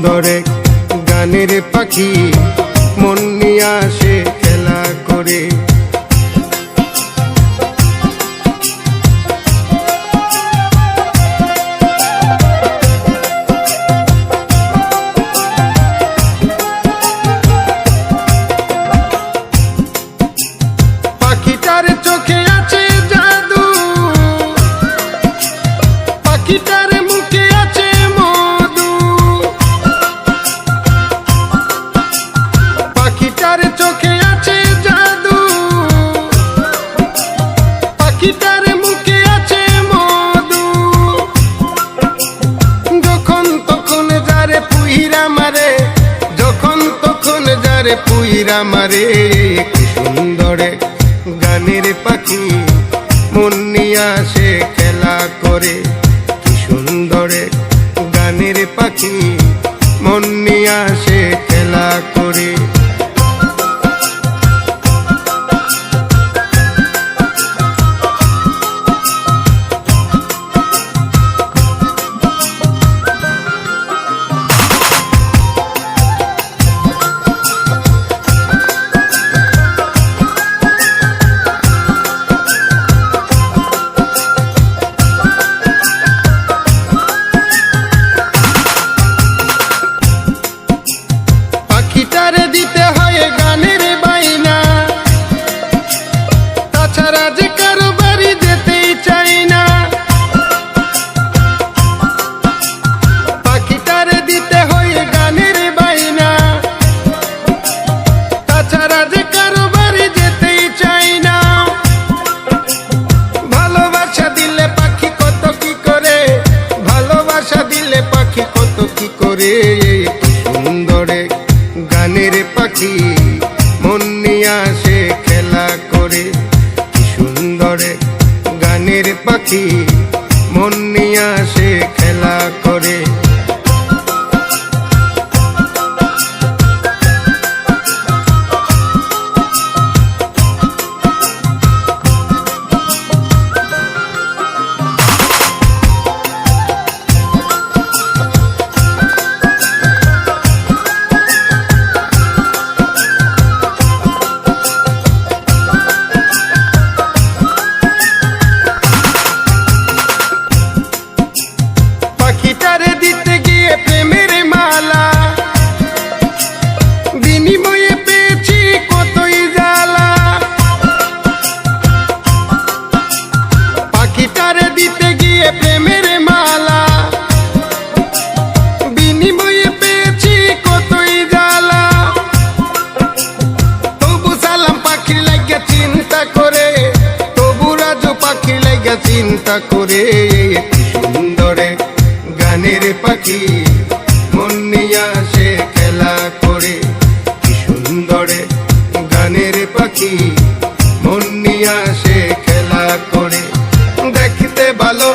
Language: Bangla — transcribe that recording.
সুন্দর এক গানের পাখি মন নিয়ে আসে খেলা করে। পাখিটার চোখে আছে জাদু, পাখিটার মুখে আছে মধু, পাখিটার চোখে আছে জাদু, পাখিটার মুখে আছে মধু। যখন তখন যারে পুইরা মারে, যখন তখন যারে পুইরা মারে, কি সুন্দর গানের পাখি মন নিয়ে আসে খেলা করে। কি সুন্দর গানের পাখি মন নিয়ে আসে খেলা করে। পাখিটারে দিতে হয় গানের বাইনা, তাছাড়া যে কারো বাড়ি যেতেই চাই না। পাখিটারে দিতে হয় গানের বাইনা, তাছাড়া যে কারো বাড়ি যেতেই চাই না। ভালোবাসা দিলে পাখি কত কি করে, ভালোবাসা দিলে পাখি কত কি করে। সুন্দর গানের পাখি মন নিয়ে আসে খেলা করে। কি সুন্দর গানের পাখি মন নিয়ে আসে খেলা করে। পাখিটারে দিতে গিয়ে প্রেমের মালা, বিনিময়ে পেয়েছি কতই জ্বালা। পাখিটারে দিতে গিয়ে প্রেমের মালা, বিনিময়ে পেয়েছি কতই জ্বালা। তবু সালাম পাখির লাগিয়া চিন্তা করে, তবু রাজু পাখির লাগিয়া চিন্তা করে। সুন্দর গানের পাখি মন নিয়ে আসে খেলা করে। কি সুন্দর গানের পাখি মন নিয়ে আসে খেলা করে। দেখতে ভালো